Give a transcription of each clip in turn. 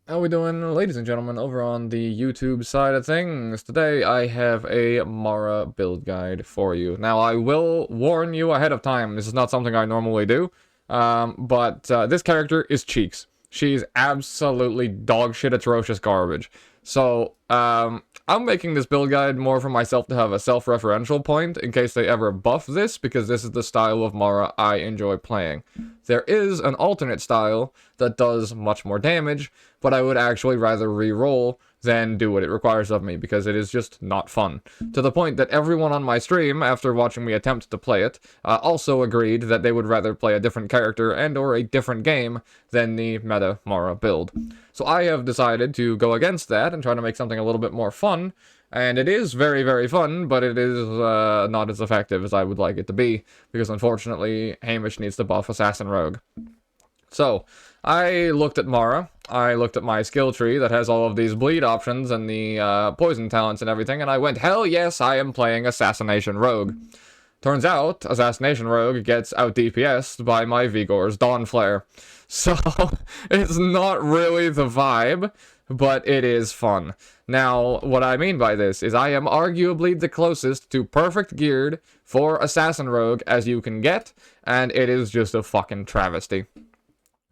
How we doing, ladies and gentlemen, over on the YouTube side of things? Today I have a Mara build guide for you. Now I will warn you ahead of time, this is not something I normally do, but this character is Cheeks. She's absolutely dogshit atrocious garbage. So, I'm making this build guide more for myself to have a self-referential point in case they ever buff this, because this is the style of Mara I enjoy playing. There is an alternate style that does much more damage, but I would actually rather re-roll than do what it requires of me, because it is just not fun. To the point that everyone on my stream, after watching me attempt to play it, also agreed that they would rather play a different character and or a different game than the meta Mara build. So I have decided to go against that and try to make something a little bit more fun, and it is very, very fun, but it is not as effective as I would like it to be, because unfortunately, Hamish needs to buff Assassin Rogue. So, I looked at Mara, I looked at my skill tree that has all of these bleed options and the poison talents and everything, and I went, hell yes, I am playing Assassination Rogue. Turns out, Assassination Rogue gets out DPS'd by my Vigor's Dawn Flare. So, it's not really the vibe, but it is fun. Now, what I mean by this is I am arguably the closest to perfect geared for Assassin Rogue as you can get, and it is just a fucking travesty.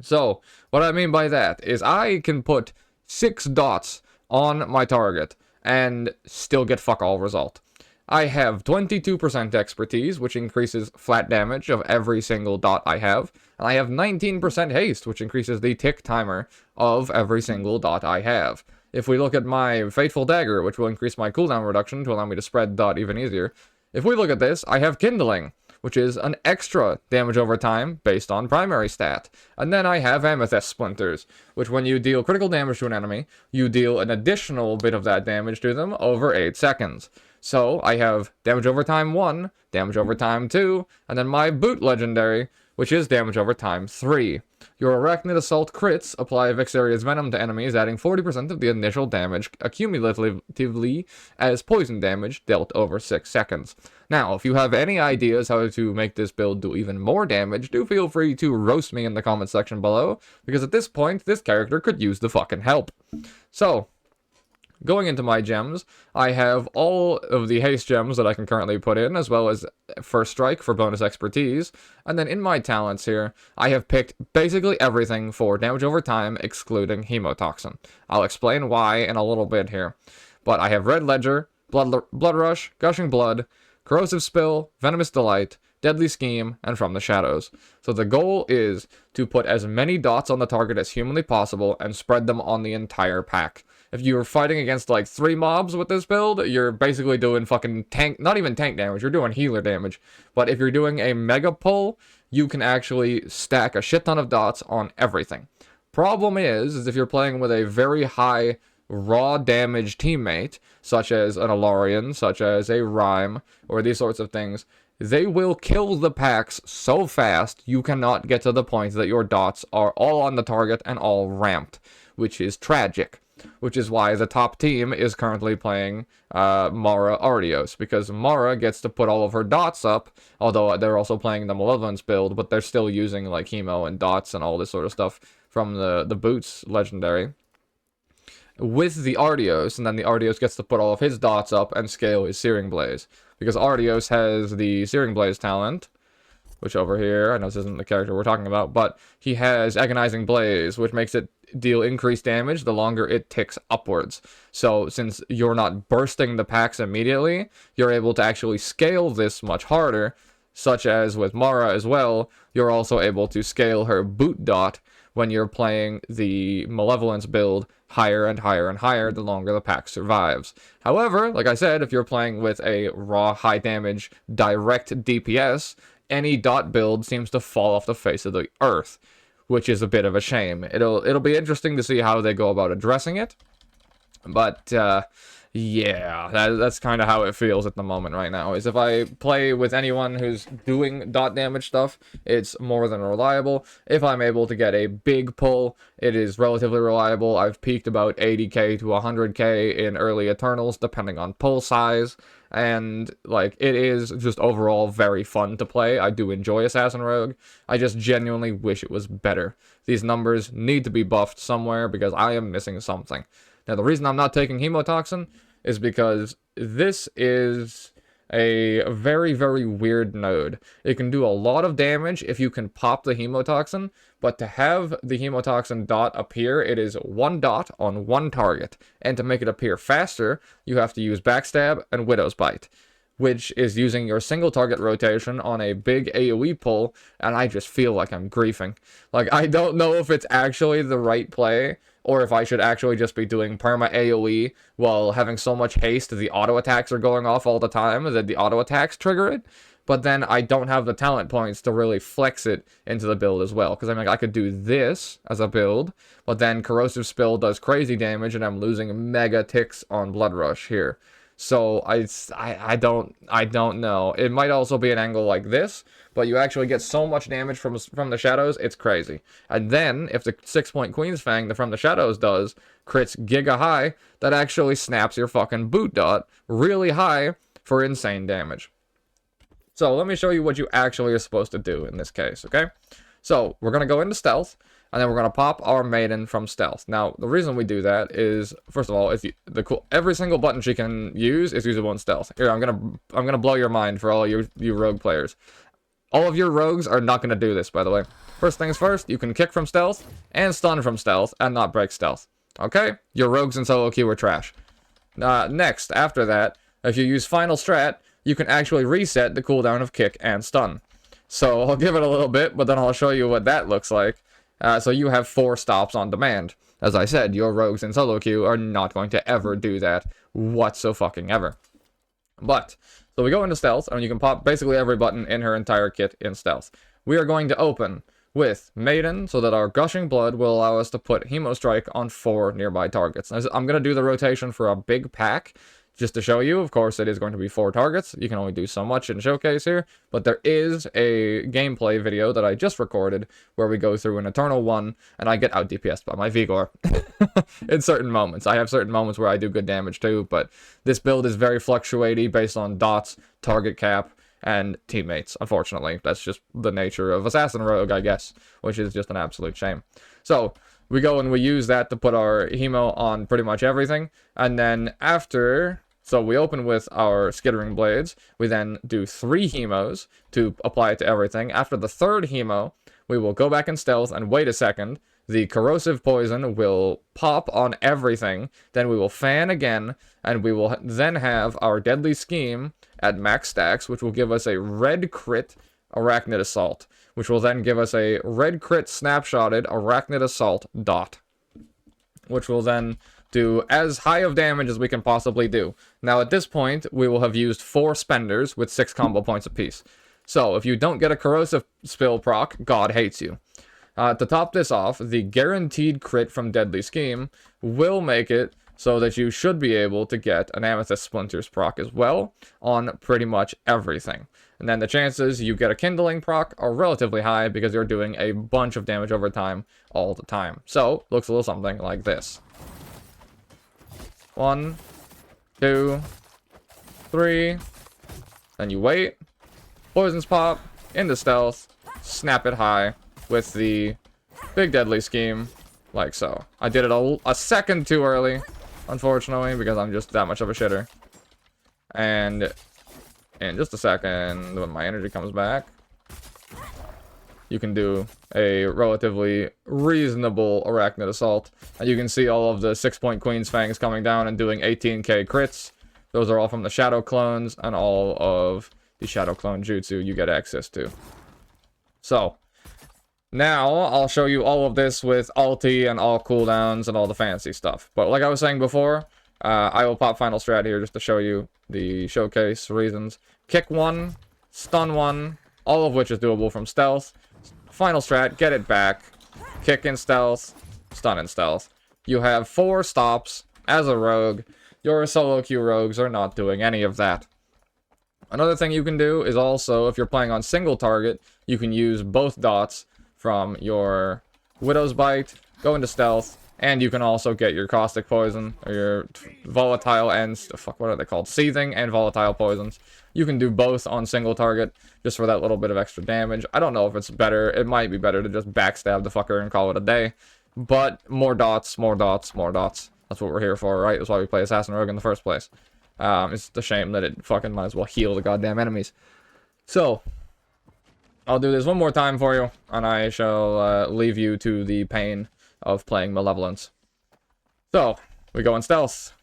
So, what I mean by that is I can put 6 dots on my target and still get fuck all result. I have 22% expertise, which increases flat damage of every single dot I have, and I have 19% haste, which increases the tick timer of every single dot I have. If we look at my Fateful Dagger, which will increase my cooldown reduction to allow me to spread dot even easier, if we look at this, I have Kindling, which is an extra damage over time based on primary stat. And then I have Amethyst Splinters, which when you deal critical damage to an enemy, you deal an additional bit of that damage to them over 8 seconds. So I have damage over time 1, damage over time 2, and then my Boot Legendary, which is damage over time 3. Your Arachnid Assault crits apply Vexaria's Venom to enemies, adding 40% of the initial damage accumulatively as poison damage dealt over 6 seconds. Now, if you have any ideas how to make this build do even more damage, do feel free to roast me in the comment section below, because at this point, this character could use the fucking help. So, going into my gems, I have all of the haste gems that I can currently put in, as well as First Strike for bonus expertise. And then in my talents here, I have picked basically everything for damage over time, excluding Hemotoxin. I'll explain why in a little bit here. But I have Red Ledger, Blood Rush, Gushing Blood, Corrosive Spill, Venomous Delight, Deadly Scheme, and From the Shadows. So the goal is to put as many dots on the target as humanly possible and spread them on the entire pack. If you're fighting against like 3 mobs with this build, you're basically doing fucking tank, not even tank damage, you're doing healer damage. But if you're doing a mega pull, you can actually stack a shit ton of dots on everything. Problem is if you're playing with a very high raw damage teammate, such as an Alarian, such as a Rhyme, or these sorts of things, they will kill the packs so fast you cannot get to the point that your dots are all on the target and all ramped, which is tragic. Which is why the top team is currently playing Mara Artios, because Mara gets to put all of her dots up, although they're also playing the Malevolence build, but they're still using like Hemo and dots and all this sort of stuff from the Boots legendary with the Artios, and then the Artios gets to put all of his dots up and scale his Searing Blaze. Because Artios has the Searing Blaze talent, which over here, I know this isn't the character we're talking about, but he has Agonizing Blaze, which makes it deal increased damage the longer it ticks upwards. So since you're not bursting the packs immediately, you're able to actually scale this much harder, such as with Mara as well, you're also able to scale her boot dot when you're playing the Malevolence build higher and higher and higher the longer the pack survives. However, like I said, if you're playing with a raw high damage direct DPS, any dot build seems to fall off the face of the earth, which is a bit of a shame. It'll be interesting to see how they go about addressing it. But Yeah, that's kind of how it feels at the moment right now, is if I play with anyone who's doing dot damage stuff, it's more than reliable. If I'm able to get a big pull, it is relatively reliable. I've peaked about 80k to 100k in early Eternals, depending on pull size, and, like, it is just overall very fun to play. I do enjoy Assassin Rogue. I just genuinely wish it was better. These numbers need to be buffed somewhere, because I am missing something. Now, the reason I'm not taking Hemotoxin is because this is a very, very weird node. It can do a lot of damage if you can pop the Hemotoxin, but to have the Hemotoxin dot appear, it is one dot on one target. And to make it appear faster, you have to use Backstab and Widow's Bite, which is using your single target rotation on a big AoE pull, and I just feel like I'm griefing. Like, I don't know if it's actually the right play, or if I should actually just be doing perma AoE while having so much haste the auto attacks are going off all the time that the auto attacks trigger it. But then I don't have the talent points to really flex it into the build as well. Because I mean, I could do this as a build, but then Corrosive Spill does crazy damage and I'm losing mega ticks on Blood Rush here. So I don't know. It might also be an angle like this, but you actually get so much damage from the shadows, it's crazy. And then if the 6-point Queen's Fang from the shadows does crits giga high, that actually snaps your fucking boot dot really high for insane damage. So let me show you what you actually are supposed to do in this case, okay? So we're gonna go into stealth, and then we're going to pop our maiden from stealth. Now, the reason we do that is, first of all, every single button she can use is usable in stealth. Here, I'm gonna blow your mind for all you rogue players. All of your rogues are not going to do this, by the way. First things first, you can kick from stealth and stun from stealth and not break stealth. Okay? Your rogues in solo queue are trash. Next, after that, if you use final strat, you can actually reset the cooldown of kick and stun. So I'll give it a little bit, but then I'll show you what that looks like. So you have 4 stops on demand. As I said, your rogues in solo queue are not going to ever do that whatsoever. But, so we go into stealth, and you can pop basically every button in her entire kit in stealth. We are going to open with Maiden, so that our Gushing Blood will allow us to put Hemo Strike on 4 nearby targets. I'm going to do the rotation for a big pack, just to show you. Of course, it is going to be 4 targets. You can only do so much in Showcase here, but there is a gameplay video that I just recorded where we go through an Eternal 1, and I get out DPS'd by my Vigor in certain moments. I have certain moments where I do good damage too, but this build is very fluctuating based on dots, target cap, and teammates, unfortunately. That's just the nature of Assassin Rogue, I guess, which is just an absolute shame. So, we go and we use that to put our Hemo on pretty much everything, and then after... So we open with our Skittering Blades, we then do 3 Hemos to apply it to everything. After the 3rd Hemo, we will go back in stealth and wait a second. The Corrosive Poison will pop on everything, then we will fan again, and we will then have our Deadly Scheme at max stacks, which will give us a red crit Arachnid Assault, which will then give us a red crit snapshotted Arachnid Assault dot, which will then do as high of damage as we can possibly do. Now at this point, we will have used 4 spenders with 6 combo points apiece. So if you don't get a Corrosive Spill proc, God hates you. To top this off, the guaranteed crit from Deadly Scheme will make it so that you should be able to get an Amethyst Splinters proc as well on pretty much everything. And then the chances you get a Kindling proc are relatively high because you're doing a bunch of damage over time all the time. So, looks a little something like this. 1, 2, 3, then you wait, poisons pop, into stealth, snap it high with the big Deadly Scheme, like so. I did it a second too early, unfortunately, because I'm just that much of a shitter. And in just a second, when my energy comes back, you can do a relatively reasonable Arachnid Assault. And you can see all of the 6-point Queen's Fangs coming down and doing 18k crits. Those are all from the Shadow Clones and all of the Shadow Clone Jutsu you get access to. So, now I'll show you all of this with ulti and all cooldowns and all the fancy stuff. But like I was saying before, I will pop Final Strat here just to show you the showcase reasons. Kick 1, stun 1, all of which is doable from stealth. Final strat, get it back. Kick in stealth, stun in stealth. You have 4 stops as a rogue. Your solo queue rogues are not doing any of that. Another thing you can do is also, if you're playing on single target, you can use both dots from your Widow's Bite, go into stealth, and you can also get your caustic poison, or your volatile and, fuck, what are they called? Seething and volatile poisons. You can do both on single target, just for that little bit of extra damage. I don't know if it's better. It might be better to just backstab the fucker and call it a day. But more dots, more dots, more dots. That's what we're here for, right? That's why we play Assassin Rogue in the first place. It's a shame that it fucking might as well heal the goddamn enemies. So, I'll do this one more time for you, and I shall leave you to the pain of playing Malevolence. So, we go in stealth.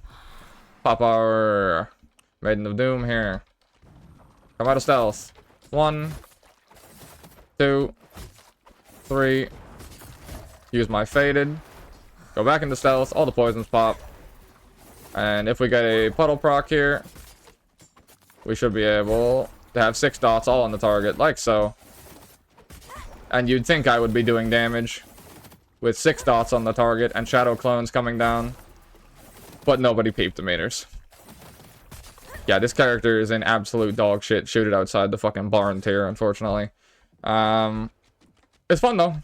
Pop our Maiden of Doom here. Come out of stealth. 1, 2, 3. Use my Faded. Go back into stealth. All the poisons pop. And if we get a puddle proc here, we should be able to have 6 dots all on the target, like so. And you'd think I would be doing damage with 6 dots on the target and shadow clones coming down. But nobody peeped the meters. Yeah, this character is in absolute dog shit. Shoot it outside the fucking barn tier, unfortunately. It's fun, though.